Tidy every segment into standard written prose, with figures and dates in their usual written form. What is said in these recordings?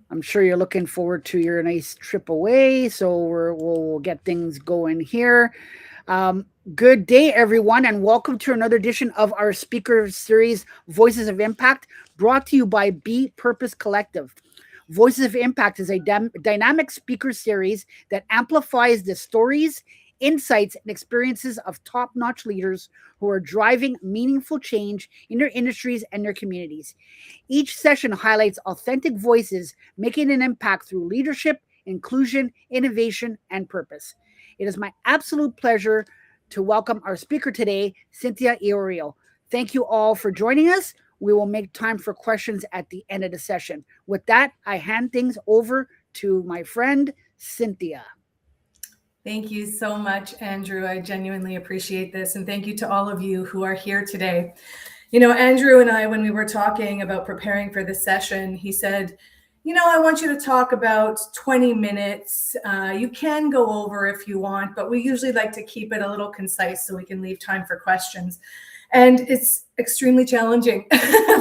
I'm sure you're looking forward to your nice trip away. So we'll get things going here. Um, Good day, everyone, and welcome to another edition of our speaker series, Voices of Impact, brought to you by Be Purpose Collective. Voices of Impact is a dynamic speaker series that amplifies the stories, insights, and experiences of top notch leaders who are driving meaningful change in their industries and their communities. Each session highlights authentic voices making an impact through leadership, inclusion, innovation, and purpose. It is my absolute pleasure to welcome our speaker today, Cynthia Iorio. Thank you all for joining us. We will make time for questions at the end of the session. With that, I hand things over to my friend, Cynthia. Thank you so much, Andrew. I genuinely appreciate this. And thank you to all of you who are here today. You know, Andrew and I, when we were talking about preparing for this session, he said, I want you to talk about 20 minutes. You can go over if you want, but we usually like to keep it a little concise so we can leave time for questions. And it's extremely challenging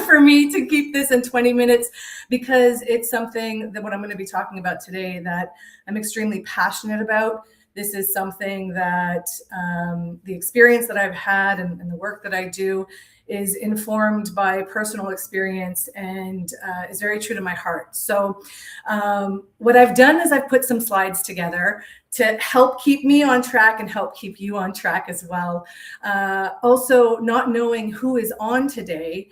for me to keep this in 20 minutes because it's something that what I'm going to be talking about today that I'm extremely passionate about. This is something that the experience that I've had and the work that I do is informed by personal experience and is very true to my heart. So what I've done is I've put some slides together to help keep me on track and help keep you on track as well. Also, not knowing who is on today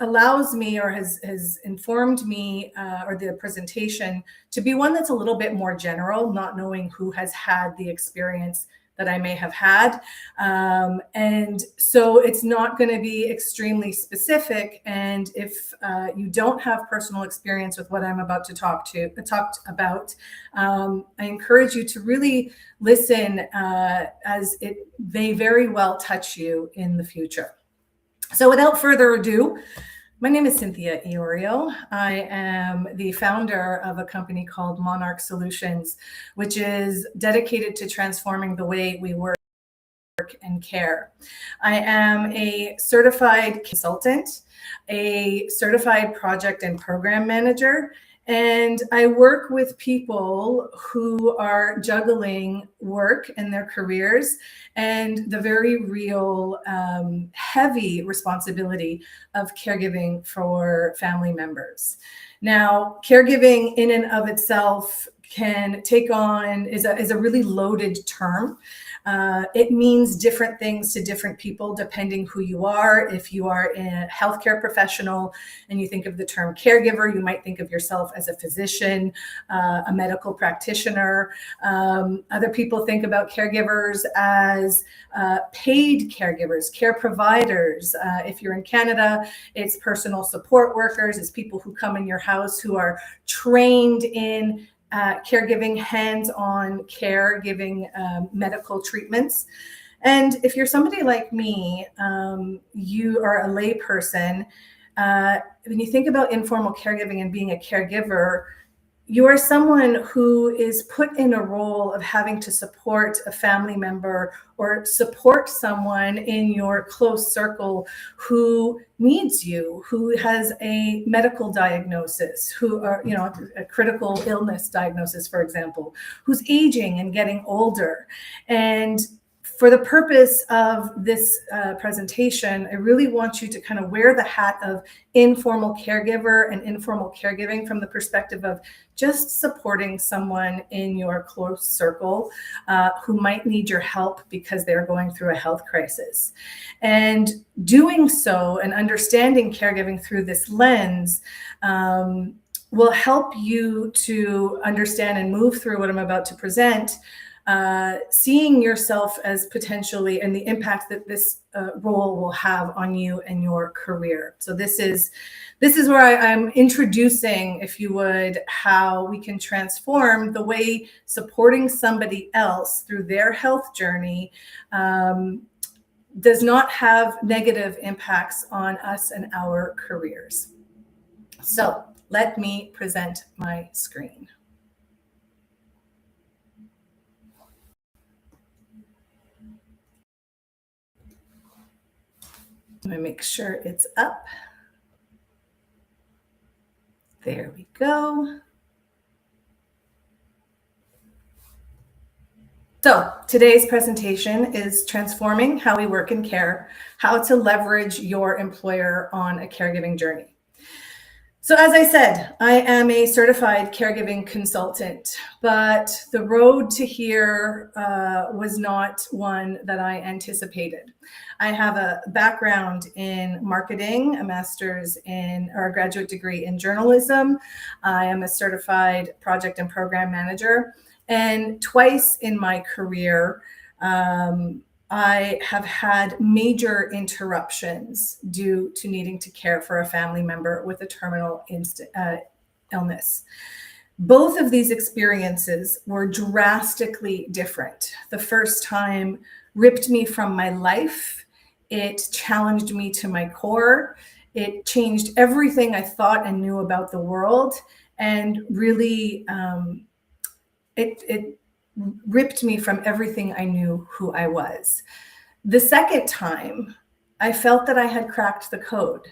allows me or has informed me or the presentation to be one that's a little bit more general, not knowing who has had the experience that I may have had. And so it's not going to be extremely specific. And if you don't have personal experience with what I'm about to talk about, I encourage you to really listen as it may very well touch you in the future. So without further ado, my name is Cynthia Iorio. I am the founder of a company called Monarch Solutions, which is dedicated to transforming the way we work and care. I am a certified consultant, a certified project and program manager, and I work with people who are juggling work and their careers and the very real heavy responsibility of caregiving for family members. Now, caregiving in and of itself can take on, is a really loaded term. It means different things to different people depending who you are. If you are a healthcare professional and you think of the term caregiver, you might think of yourself as a physician, a medical practitioner. Other people think about caregivers as paid caregivers, care providers. If you're in Canada, it's personal support workers, it's people who come in your house who are trained in caregiving, hands-on care, giving medical treatments. And if you're somebody like me, you are a lay person. When you think about informal caregiving and being a caregiver, you are someone who is put in a role of having to support a family member or support someone in your close circle who needs you, who has a medical diagnosis, who are, a critical illness diagnosis, for example, who's aging and getting older. And for the purpose of this presentation, I really want you to kind of wear the hat of informal caregiver and informal caregiving from the perspective of just supporting someone in your close circle who might need your help because they're going through a health crisis. And doing so and understanding caregiving through this lens will help you to understand and move through what I'm about to present, seeing yourself as potentially and the impact that this role will have on you and your career. So this is where I'm introducing, if you would, how we can transform the way supporting somebody else through their health journey does not have negative impacts on us and our careers. So let me present my screen. Let me make sure it's up. There we go. So today's presentation is transforming how we work in care, how to leverage your employer on a caregiving journey. So as I said, I am a certified caregiving consultant, but the road to here was not one that I anticipated. I have a background in marketing, a master's in, or a graduate degree in journalism. I am a certified project and program manager. And twice in my career, I have had major interruptions due to needing to care for a family member with a terminal illness. Both of these experiences were drastically different. The first time ripped me from my life. It challenged me to my core. It changed everything I thought and knew about the world, and really it ripped me from everything I knew who I was. The second time, I felt that I had cracked the code.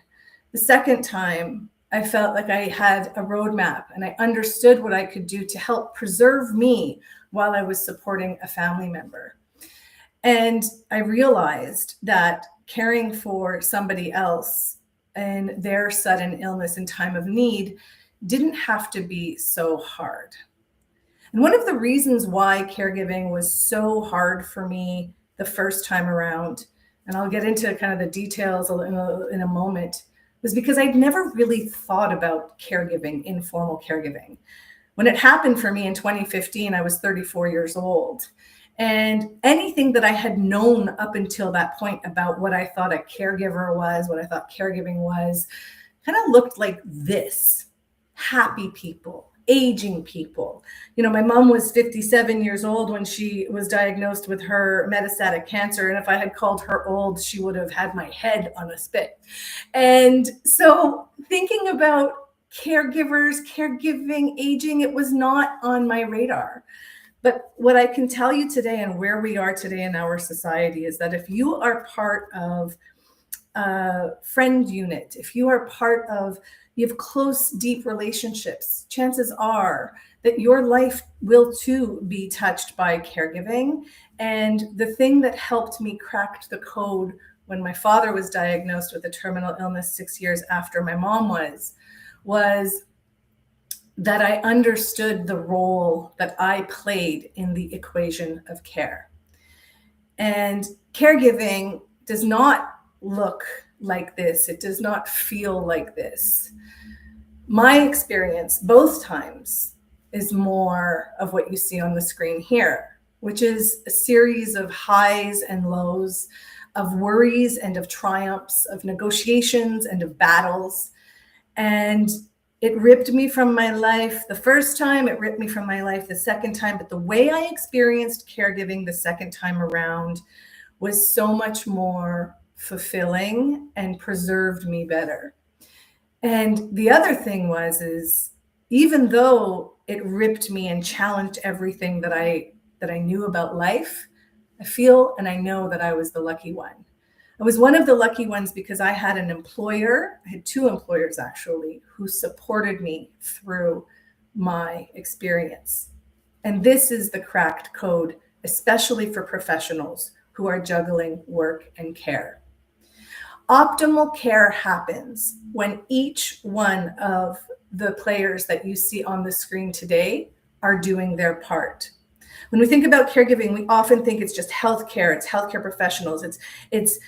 The second time, I felt like I had a roadmap and I understood what I could do to help preserve me while I was supporting a family member. And I realized that caring for somebody else and their sudden illness and time of need didn't have to be so hard. And one of the reasons why caregiving was so hard for me the first time around, and I'll get into kind of the details in a moment, was because I'd never really thought about caregiving, informal caregiving. When it happened for me in 2015, I was 34 years old. And anything that I had known up until that point about what I thought a caregiver was, what I thought caregiving was, kind of looked like this: happy people, aging people. You know, my mom was 57 years old when she was diagnosed with her metastatic cancer. And if I had called her old, she would have had my head on a spit. And so thinking about caregivers, caregiving, aging, it was not on my radar. But what I can tell you today and where we are today in our society is that if you are part of a friend unit, if you are part of, you have close, deep relationships, chances are that your life will too be touched by caregiving. And the thing that helped me crack the code when my father was diagnosed with a terminal illness 6 years after my mom was that I understood the role that I played in the equation of care. And caregiving does not look like this. It does not feel like this. My experience both times is more of what you see on the screen here, which is a series of highs and lows, of worries and of triumphs, of negotiations and of battles. And it ripped me from my life the first time, it ripped me from my life the second time, but the way I experienced caregiving the second time around was so much more fulfilling and preserved me better. And the other thing is even though it ripped me and challenged everything that I knew about life, I feel and I know that I was the lucky one. I was one of the lucky ones because I had an employer, I had two employers actually, who supported me through my experience. And this is the cracked code, especially for professionals who are juggling work and care. Optimal care happens when each one of the players that you see on the screen today are doing their part. When we think about caregiving, we often think it's just healthcare, it's healthcare professionals, it's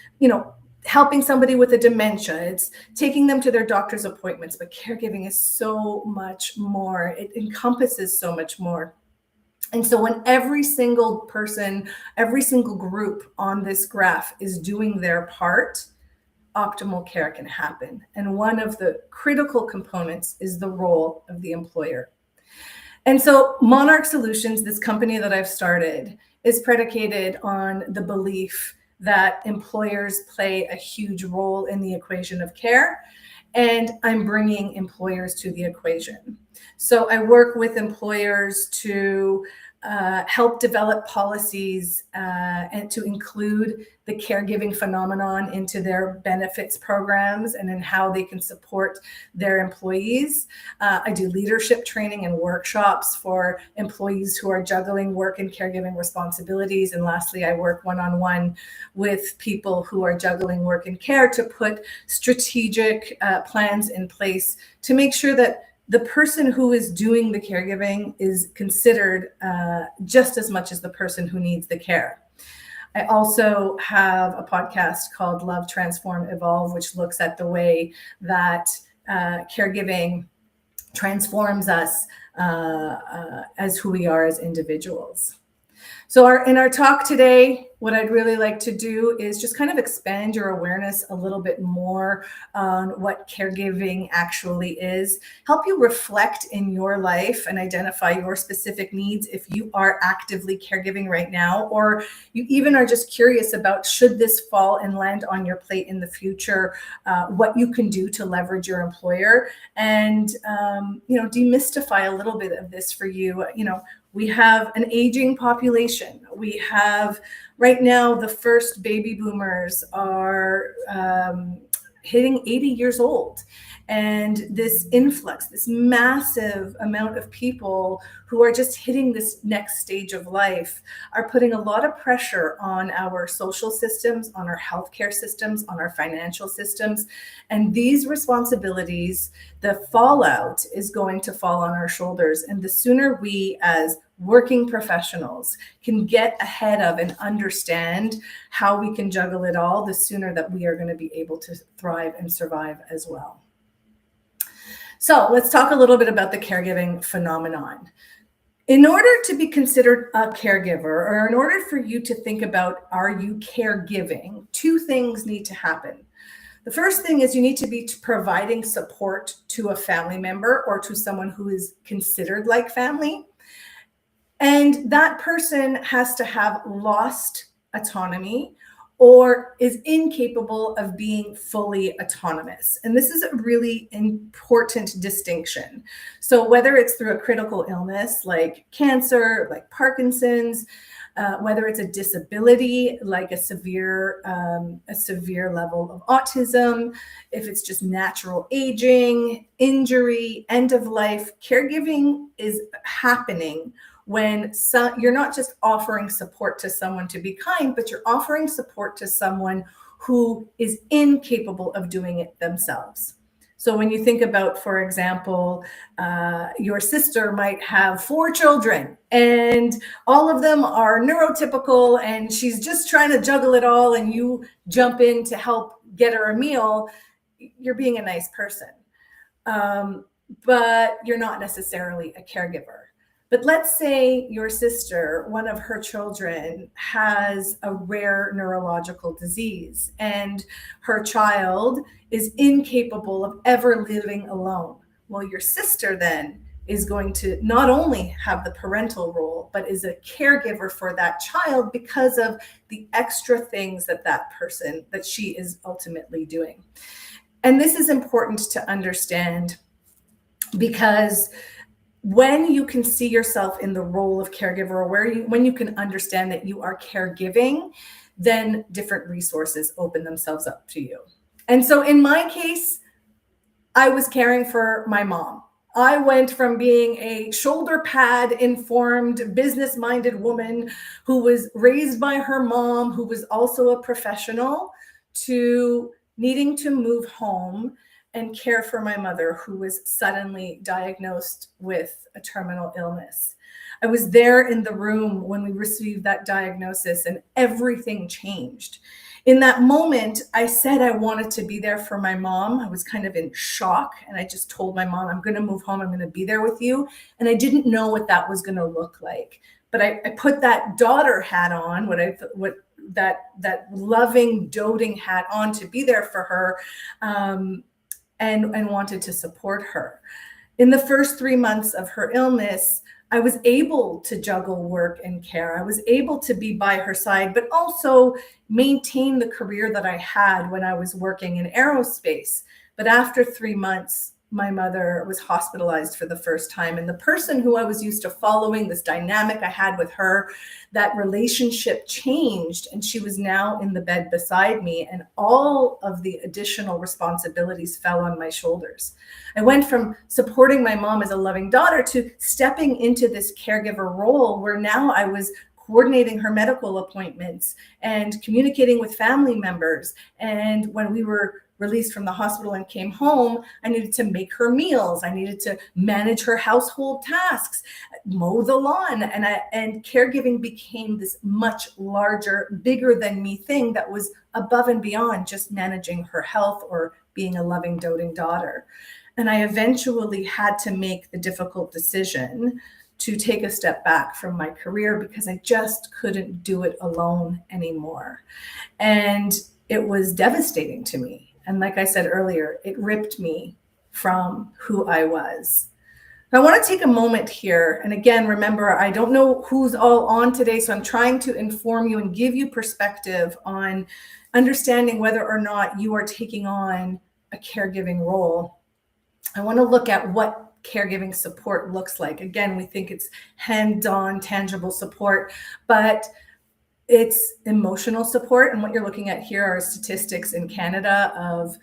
helping somebody with a dementia, it's taking them to their doctor's appointments, but caregiving is so much more. It encompasses so much more. And so when every single person, every single group on this graph is doing their part, optimal care can happen. And one of the critical components is the role of the employer. And so Monarch Solutions, this company that I've started, is predicated on the belief that employers play a huge role in the equation of care. And I'm bringing employers to the equation. So I work with employers to help develop policies and to include the caregiving phenomenon into their benefits programs and in how they can support their employees. I do leadership training and workshops for employees who are juggling work and caregiving responsibilities. And lastly, I work one-on-one with people who are juggling work and care to put strategic plans in place to make sure that the person who is doing the caregiving is considered just as much as the person who needs the care. I also have a podcast called Love, Transform, Evolve, which looks at the way that caregiving transforms us as who we are as individuals. So in our talk today, what I'd really like to do is just kind of expand your awareness a little bit more on what caregiving actually is, help you reflect in your life and identify your specific needs if you are actively caregiving right now, or you even are just curious about should this fall and land on your plate in the future, what you can do to leverage your employer and, demystify a little bit of this for you. We have an aging population. We have right now the first baby boomers are hitting 80 years old. And this influx, this massive amount of people who are just hitting this next stage of life are putting a lot of pressure on our social systems, on our healthcare systems, on our financial systems. And these responsibilities, the fallout is going to fall on our shoulders. And the sooner we as working professionals can get ahead of and understand how we can juggle it all, the sooner that we are going to be able to thrive and survive as well. So let's talk a little bit about the caregiving phenomenon. In order to be considered a caregiver, or in order for you to think about, are you caregiving, two things need to happen. The first thing is you need to be providing support to a family member or to someone who is considered like family. And that person has to have lost autonomy or is incapable of being fully autonomous. And this is a really important distinction. So whether it's through a critical illness like cancer, like Parkinson's, whether it's a disability like a severe level of autism, if it's just natural aging, injury, end of life, caregiving is happening when you're not just offering support to someone to be kind, but you're offering support to someone who is incapable of doing it themselves. So when you think about, for example, your sister might have 4 children and all of them are neurotypical and she's just trying to juggle it all and you jump in to help get her a meal, you're being a nice person. But you're not necessarily a caregiver. But let's say your sister, one of her children, has a rare neurological disease and her child is incapable of ever living alone. Well, your sister then is going to not only have the parental role, but is a caregiver for that child because of the extra things that she is ultimately doing. And this is important to understand because when you can see yourself in the role of caregiver, or when you can understand that you are caregiving, then different resources open themselves up to you. And so in my case, I was caring for my mom. I went from being a shoulder pad informed, business-minded woman who was raised by her mom, who was also a professional, to needing to move home and care for my mother, who was suddenly diagnosed with a terminal illness. I was there in the room when we received that diagnosis and everything changed. In that moment, I said I wanted to be there for my mom. I was kind of in shock and I just told my mom, I'm going to move home. I'm going to be there with you. And I didn't know what that was going to look like. But I put that daughter hat on, that loving, doting hat on to be there for her. And wanted to support her. In the first 3 months of her illness, I was able to juggle work and care. I was able to be by her side, but also maintain the career that I had when I was working in aerospace. But after 3 months, my mother was hospitalized for the first time. And the person who I was used to following, this dynamic I had with her, that relationship changed, and she was now in the bed beside me, and all of the additional responsibilities fell on my shoulders. I went from supporting my mom as a loving daughter to stepping into this caregiver role where now I was coordinating her medical appointments and communicating with family members. And when we were released from the hospital and came home, I needed to make her meals. I needed to manage her household tasks, mow the lawn. And caregiving became this much larger, bigger than me thing that was above and beyond just managing her health or being a loving, doting daughter. And I eventually had to make the difficult decision to take a step back from my career because I just couldn't do it alone anymore. And it was devastating to me. And like I said earlier, it ripped me from who I was. I want to take a moment here. And again, remember, I don't know who's all on today, so I'm trying to inform you and give you perspective on understanding whether or not you are taking on a caregiving role. I want to look at what caregiving support looks like. Again, we think it's hands-on, tangible support, but it's emotional support. And what you're looking at here are statistics in Canada of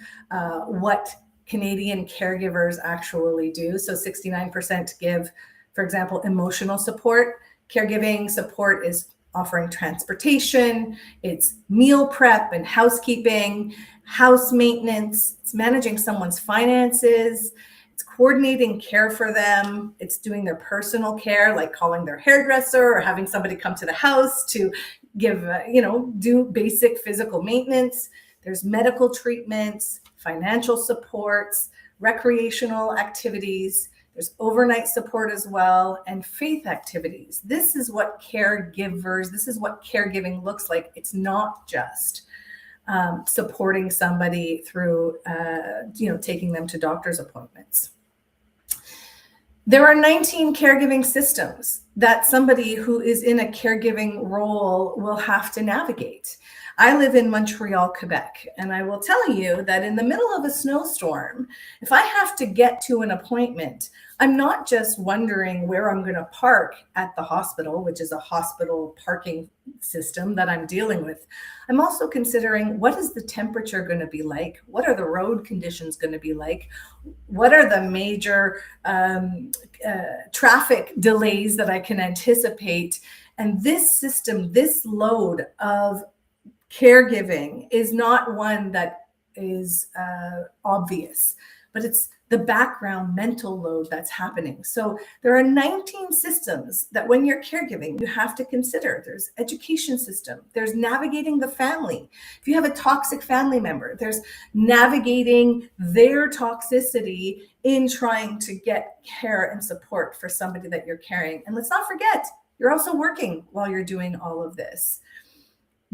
what Canadian caregivers actually do. So 69% give, for example, emotional support. Caregiving support is offering transportation, it's meal prep and housekeeping, house maintenance, it's managing someone's finances, it's coordinating care for them, it's doing their personal care, like calling their hairdresser or having somebody come to the house to give, do basic physical maintenance. There's medical treatments, financial supports, recreational activities. There's overnight support as well, and faith activities. This is what caregiving looks like. It's not just supporting somebody through, taking them to doctor's appointments. There are 19 caregiving systems that somebody who is in a caregiving role will have to navigate. I live in Montreal, Quebec, and I will tell you that in the middle of a snowstorm, if I have to get to an appointment, I'm not just wondering where I'm going to park at the hospital, which is a hospital parking system that I'm dealing with. I'm also considering, what is the temperature going to be like? What are the road conditions going to be like? What are the major traffic delays that I can anticipate? And this system, this load of caregiving is not one that is obvious, but it's the background mental load that's happening. So there are 19 systems that when you're caregiving, you have to consider. There's education system, there's navigating the family. If you have a toxic family member, there's navigating their toxicity in trying to get care and support for somebody that you're caring. And let's not forget, you're also working while you're doing all of this.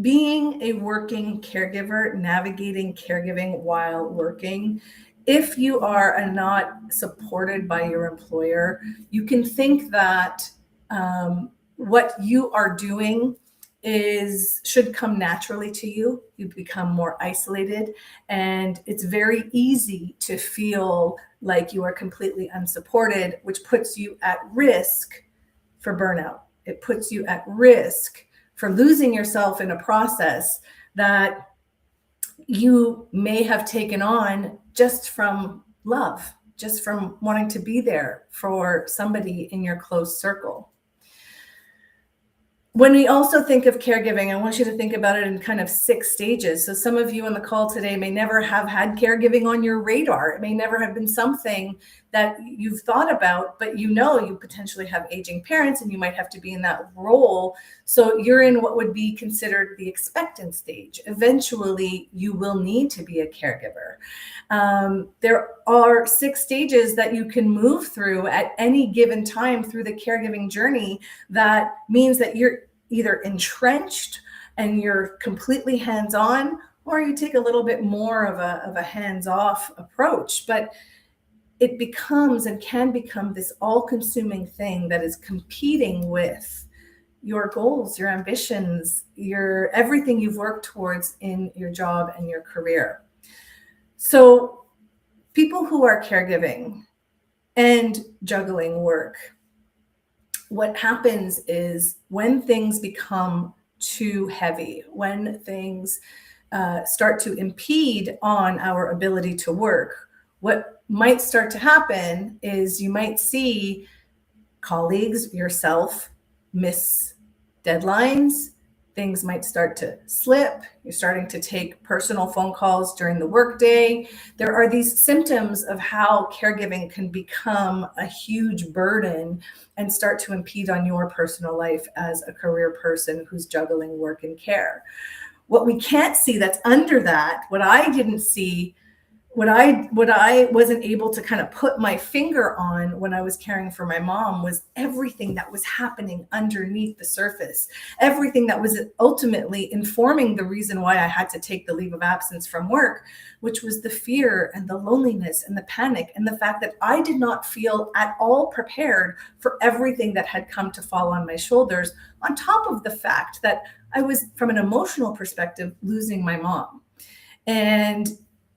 Being a working caregiver, navigating caregiving while working, if you are not supported by your employer, you can think that what you are doing should come naturally to you. You become more isolated, and it's very easy to feel like you are completely unsupported, which puts you at risk for burnout. It puts you at risk for losing yourself in a process that you may have taken on just from love, just from wanting to be there for somebody in your close circle. When we also think of caregiving, I want you to think about it in kind of 6 stages. So some of you on the call today may never have had caregiving on your radar. It may never have been something that you've thought about, but you potentially have aging parents and you might have to be in that role. So you're in what would be considered the expectant stage. Eventually, you will need to be a caregiver. There are 6 stages that you can move through at any given time through the caregiving journey. That means that you're either entrenched and you're completely hands-on, or you take a little bit more of a hands-off approach. But it becomes and can become this all-consuming thing that is competing with your goals, your ambitions, your everything you've worked towards in your job and your career. So people who are caregiving and juggling work, what happens is when things become too heavy, when things start to impede on our ability to work, what might start to happen is you might see colleagues, yourself, miss deadlines. Things might start to slip. You're starting to take personal phone calls during the workday. There are these symptoms of how caregiving can become a huge burden and start to impede on your personal life as a career person who's juggling work and care. What we can't see that's under that, what I didn't see, what I wasn't able to kind of put my finger on when I was caring for my mom was everything that was happening underneath the surface, everything that was ultimately informing the reason why I had to take the leave of absence from work, which was the fear and the loneliness and the panic and the fact that I did not feel at all prepared for everything that had come to fall on my shoulders, on top of the fact that I was, from an emotional perspective, losing my mom. And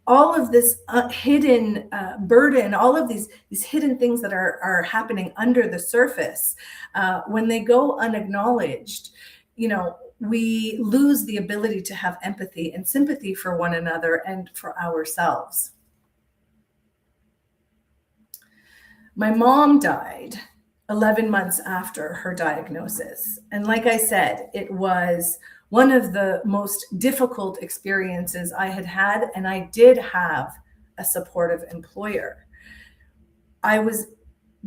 all of this hidden burden, all of these hidden things that are happening under the surface, when they go unacknowledged, we lose the ability to have empathy and sympathy for one another and for ourselves. My mom died 11 months after her diagnosis. And like I said, it was one of the most difficult experiences I had had, and I did have a supportive employer. I was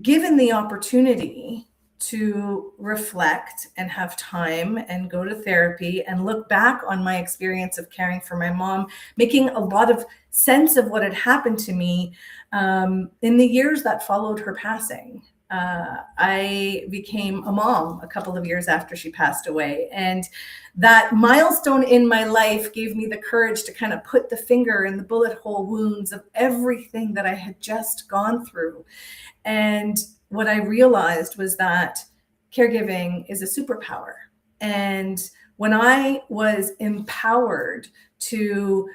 given the opportunity to reflect and have time and go to therapy and look back on my experience of caring for my mom, making a lot of sense of what had happened to me in the years that followed her passing. I became a mom a couple of years after she passed away. And that milestone in my life gave me the courage to kind of put the finger in the bullet hole wounds of everything that I had just gone through. And what I realized was that caregiving is a superpower. And when I was empowered to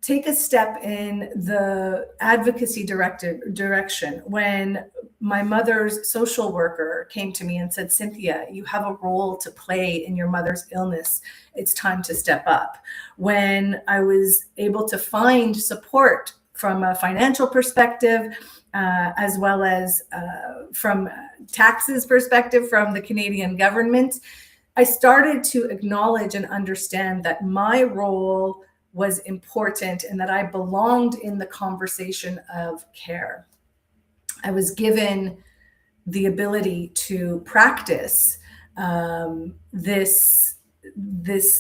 take a step in the advocacy direction, when my mother's social worker came to me and said, "Cynthia, you have a role to play in your mother's illness. It's time to step up." When I was able to find support from a financial perspective, as well as from taxes perspective from the Canadian government, I started to acknowledge and understand that my role was important and that I belonged in the conversation of care. I was given the ability to practice this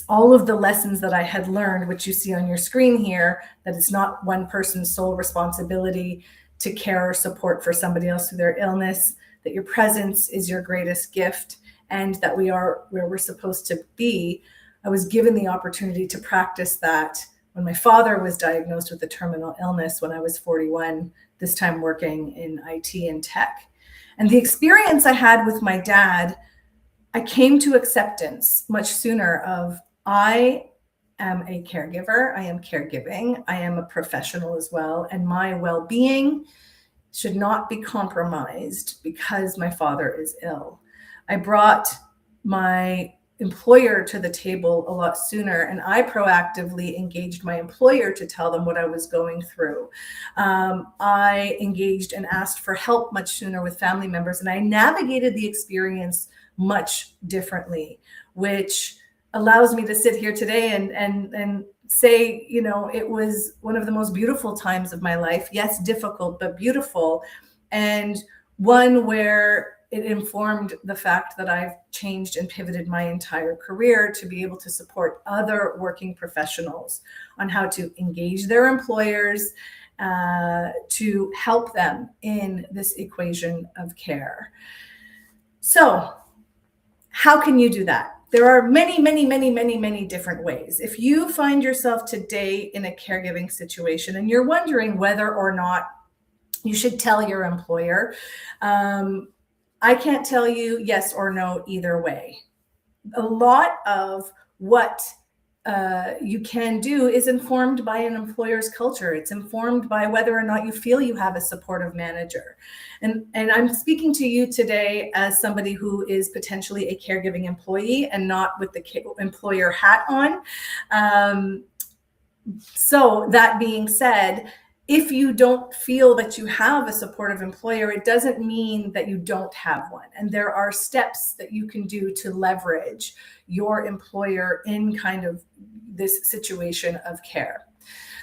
all of the lessons that I had learned, which you see on your screen here, that it's not one person's sole responsibility to care or support for somebody else through their illness, that your presence is your greatest gift, and that we are where we're supposed to be. I was given the opportunity to practice that when my father was diagnosed with a terminal illness when I was 41, this time working in IT and tech. And the experience I had with my dad, I came to acceptance much sooner of, I am a caregiver, I am caregiving, I am a professional as well, and my well-being should not be compromised because my father is ill. I brought my employer to the table a lot sooner, and I proactively engaged my employer to tell them what I was going through. I engaged and asked for help much sooner with family members, and I navigated the experience much differently, which allows me to sit here today and say, it was one of the most beautiful times of my life. Yes, difficult, but beautiful. And one where it informed the fact that I've changed and pivoted my entire career to be able to support other working professionals on how to engage their employers, to help them in this equation of care. So how can you do that? There are many, many, many, many, many different ways. If you find yourself today in a caregiving situation and you're wondering whether or not you should tell your employer, I can't tell you yes or no either way. A lot of what you can do is informed by an employer's culture. It's informed by whether or not you feel you have a supportive manager. And I'm speaking to you today as somebody who is potentially a caregiving employee and not with the employer hat on. So that being said, if you don't feel that you have a supportive employer, it doesn't mean that you don't have one. And there are steps that you can do to leverage your employer in kind of this situation of care.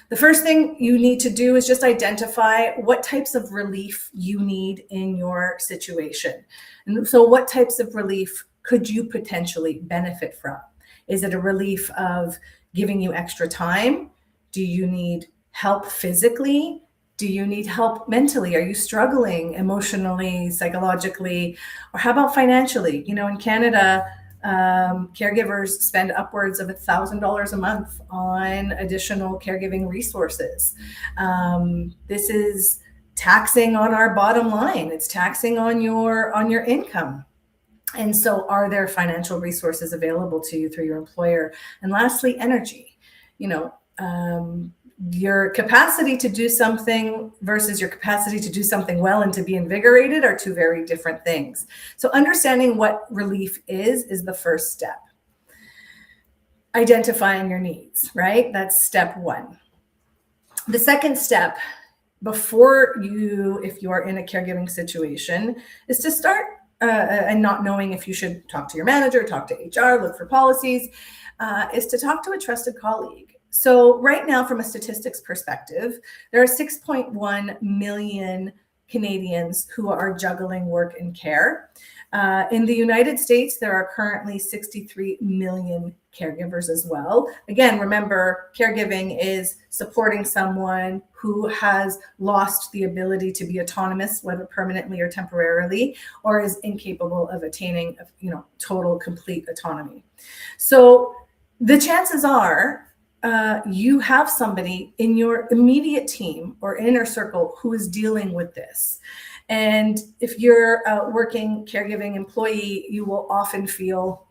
The first thing you need to do is just identify what types of relief you need in your situation. And so what types of relief could you potentially benefit from? Is it a relief of giving you extra time? Do you need help physically? Do you need help mentally? Are you struggling emotionally, psychologically, or how about financially? You know, in Canada, caregivers spend upwards of $1,000 a month on additional caregiving resources. This is taxing on our bottom line. It's taxing on your income. And so are there financial resources available to you through your employer? And lastly, energy. You know, your capacity to do something versus your capacity to do something well and to be invigorated are two very different things. So understanding what relief is the first step. Identifying your needs, right? That's step one. The second step, before you, if you are in a caregiving situation, is to start and not knowing if you should talk to your manager, talk to HR, look for policies, is to talk to a trusted colleague. So right now, from a statistics perspective, there are 6.1 million Canadians who are juggling work and care. In the United States, there are currently 63 million caregivers as well. Again, remember, caregiving is supporting someone who has lost the ability to be autonomous, whether permanently or temporarily, or is incapable of attaining, total, complete autonomy. So the chances are you have somebody in your immediate team or inner circle who is dealing with this. And if you're a working caregiving employee, you will often feel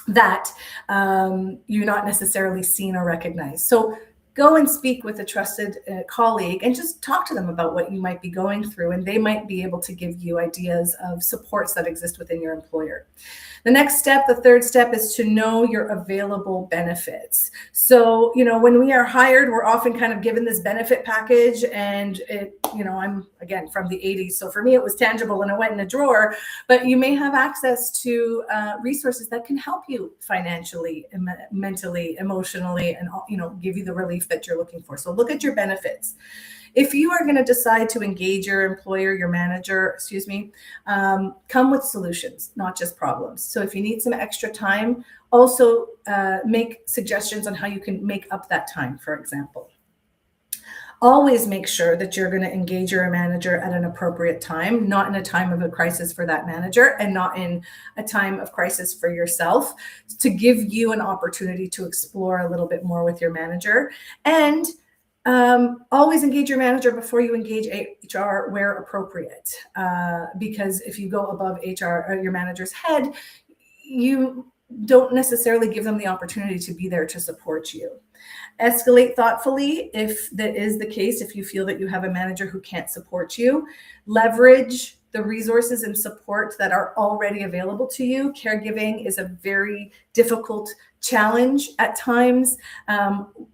that you're not necessarily seen or recognized. So go and speak with a trusted colleague and just talk to them about what you might be going through, and they might be able to give you ideas of supports that exist within your employer. The next step, the third step, is to know your available benefits. So, when we are hired, we're often kind of given this benefit package, and I'm again from the 80s. So for me, it was tangible and it went in a drawer, but you may have access to resources that can help you financially, mentally, emotionally, and, give you the relief that you're looking for. So look at your benefits. If you are going to decide to engage your employer, your manager, come with solutions, not just problems. So if you need some extra time, also make suggestions on how you can make up that time, for example. Always make sure that you're going to engage your manager at an appropriate time, not in a time of a crisis for that manager and not in a time of crisis for yourself, to give you an opportunity to explore a little bit more with your manager. And always engage your manager before you engage HR where appropriate, because if you go above HR or your manager's head, you don't necessarily give them the opportunity to be there to support you. Escalate thoughtfully if that is the case, if you feel that you have a manager who can't support you. Leverage the resources and support that are already available to you. Caregiving is a very difficult challenge at times.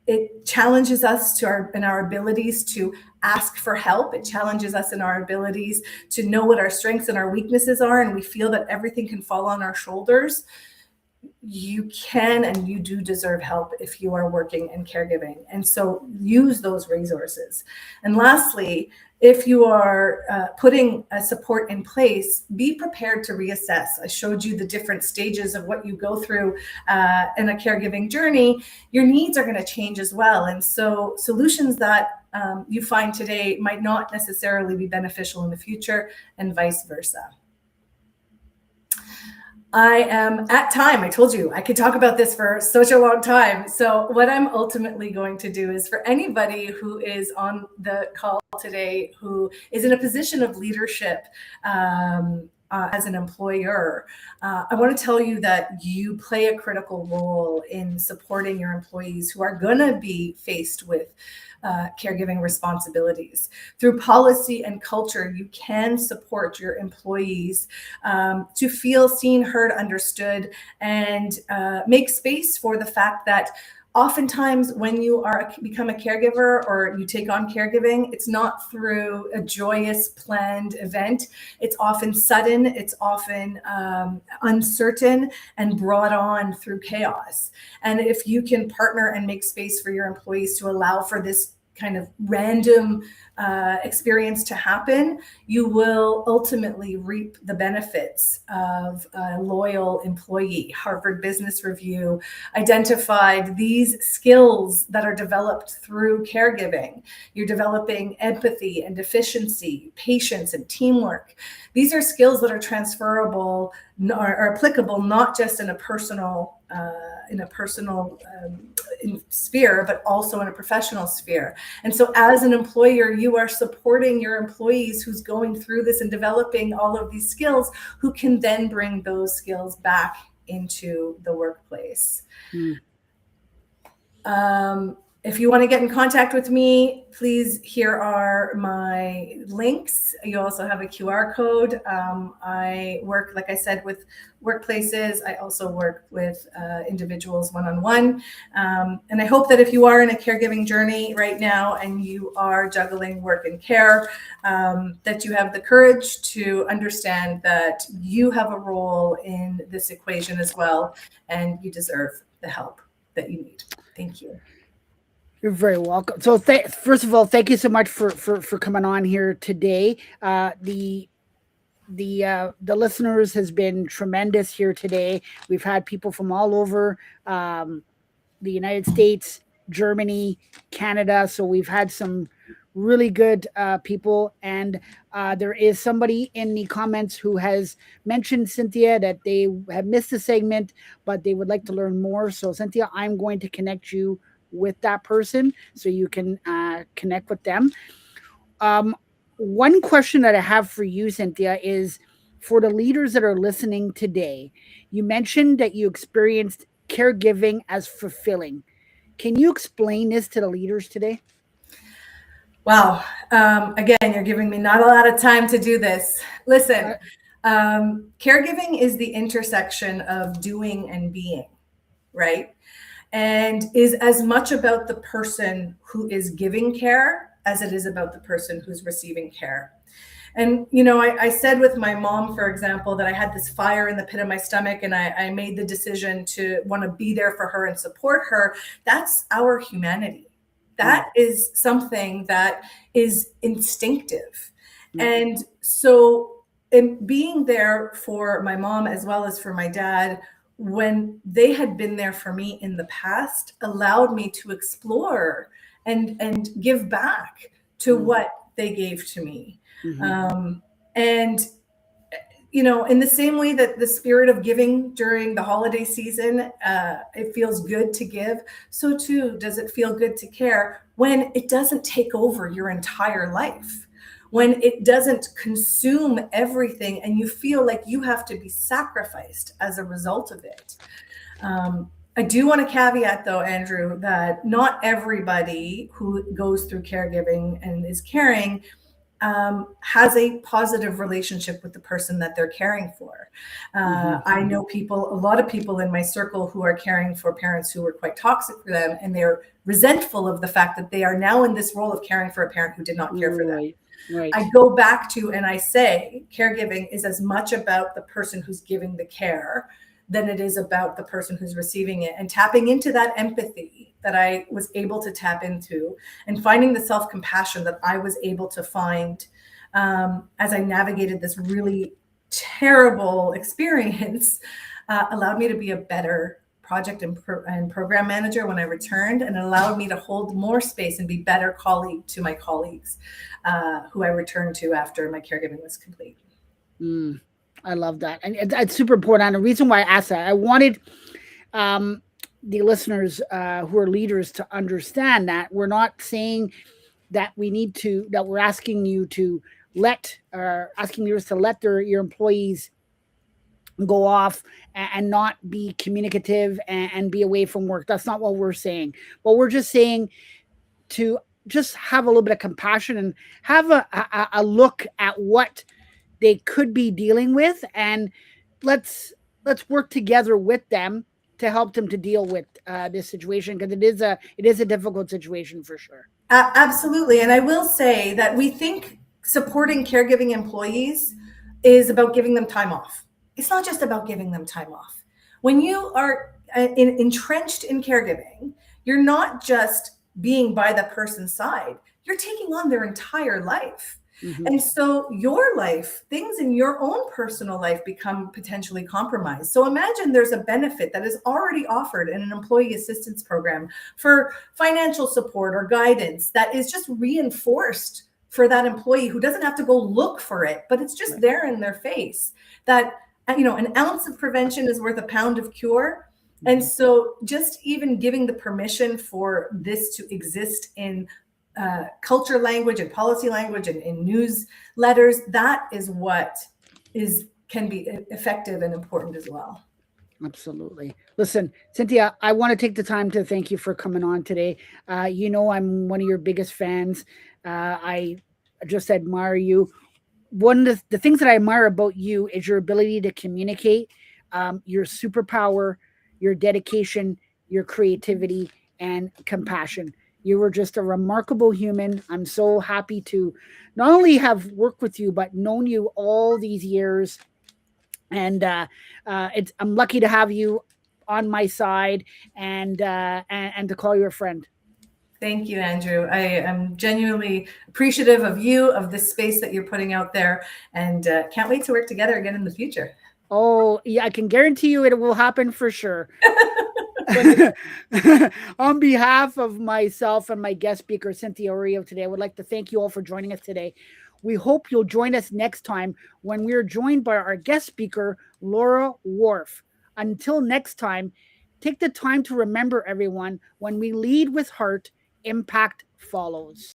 It challenges us in our abilities to ask for help. It challenges us in our abilities to know what our strengths and our weaknesses are, and we feel that everything can fall on our shoulders. You can and you do deserve help if you are working in caregiving. And so use those resources. And lastly, if you are putting a support in place, be prepared to reassess. I showed you the different stages of what you go through in a caregiving journey. Your needs are going to change as well. And so solutions that you find today might not necessarily be beneficial in the future, and vice versa. I am at time. I told you I could talk about this for such a long time. So what I'm ultimately going to do is, for anybody who is on the call today who is in a position of leadership as an employer, I want to tell you that you play a critical role in supporting your employees who are going to be faced with caregiving responsibilities. Through policy and culture, you can support your employees to feel seen, heard, understood, and make space for the fact that oftentimes when you become a caregiver or you take on caregiving, it's not through a joyous planned event. It's often sudden, it's often uncertain and brought on through chaos. And if you can partner and make space for your employees to allow for this kind of random experience to happen, you will ultimately reap the benefits of a loyal employee. Harvard Business Review identified these skills that are developed through caregiving. You're developing empathy and efficiency, patience and teamwork. These are skills that are transferable or applicable not just in a personal sphere, but also in a professional sphere. And so as an employer, you are supporting your employees who's going through this and developing all of these skills, who can then bring those skills back into the workplace. If you want to get in contact with me, please, here are my links. You also have a QR code. I work, like I said, with workplaces. I also work with individuals one-on-one. And I hope that if you are in a caregiving journey right now and you are juggling work and care, that you have the courage to understand that you have a role in this equation as well, and you deserve the help that you need. Thank you. You're very welcome. So, first of all, thank you so much for coming on here today. The listeners has been tremendous here today. We've had people from all over the United States, Germany, Canada. So we've had some really good people. And there is somebody in the comments who has mentioned, Cynthia, that they have missed the segment, but they would like to learn more. So, Cynthia, I'm going to connect you with that person so you can connect with them. One question that I have for you, Cynthia, is for the leaders that are listening today. You mentioned that you experienced caregiving as fulfilling. Can you explain this to the leaders today? Wow. Again, you're giving me not a lot of time to do this. Listen, caregiving is the intersection of doing and being, right? And is as much about the person who is giving care as it is about the person who's receiving care. And, you know, I said with my mom, for example, that I had this fire in the pit of my stomach and I made the decision to want to be there for her and support her. That's our humanity. That is something that is instinctive. And so in being there for my mom as well as for my dad, when they had been there for me in the past, allowed me to explore and give back to what they gave to me. And, you know, in the same way that the spirit of giving during the holiday season, it feels good to give, so too does it feel good to care when it doesn't take over your entire life, when it doesn't consume everything and you feel like you have to be sacrificed as a result of it. I do want to caveat, though, Andrew, that not everybody who goes through caregiving and is caring has a positive relationship with the person that they're caring for. I know a lot of people in my circle who are caring for parents who were quite toxic for them, and they're resentful of the fact that they are now in this role of caring for a parent who did not care for them. Right. I go back to, and I say, caregiving is as much about the person who's giving the care than it is about the person who's receiving it, and tapping into that empathy that I was able to tap into and finding the self-compassion that I was able to find as I navigated this really terrible experience allowed me to be a better project and program manager when I returned, and it allowed me to hold more space and be better colleague to my colleagues who I returned to after my caregiving was complete. I love that. And it's super important. And the reason why I asked that, I wanted the listeners who are leaders to understand that we're not saying that that we're asking you to asking leaders to let your employees go off and not be communicative and be away from work. That's not what we're saying. But we're just saying to just have a little bit of compassion and have a look at what they could be dealing with, and let's work together with them to help them to deal with this situation, because it is a difficult situation for sure. Absolutely. And I will say that we think supporting caregiving employees is about giving them time off. It's not just about giving them time off. When you are entrenched in caregiving, you're not just being by the person's side, you're taking on their entire life. Mm-hmm. And so your life, things in your own personal life become potentially compromised. So imagine there's a benefit that is already offered in an employee assistance program for financial support or guidance that is just reinforced for that employee who doesn't have to go look for it, but it's just right there in their face. That, an ounce of prevention is worth a pound of cure. And so just even giving the permission for this to exist in culture language and policy language and in newsletters, that is what can be effective and important as well. Absolutely. Listen, Cynthia, I want to take the time to thank you for coming on today. I'm one of your biggest fans. I just admire you. One of the things that I admire about you is your ability to communicate, your superpower, your dedication, your creativity, and compassion. You were just a remarkable human. I'm so happy to not only have worked with you, but known you all these years. And I'm lucky to have you on my side and to call you a friend. Thank you, Andrew. I am genuinely appreciative of you, of this space that you're putting out there, and can't wait to work together again in the future. Oh, yeah, I can guarantee you it will happen for sure. On behalf of myself and my guest speaker, Cynthia Oreo, today, I would like to thank you all for joining us today. We hope you'll join us next time when we're joined by our guest speaker, Laura Wharf. Until next time, take the time to remember, everyone, when we lead with heart, impact follows.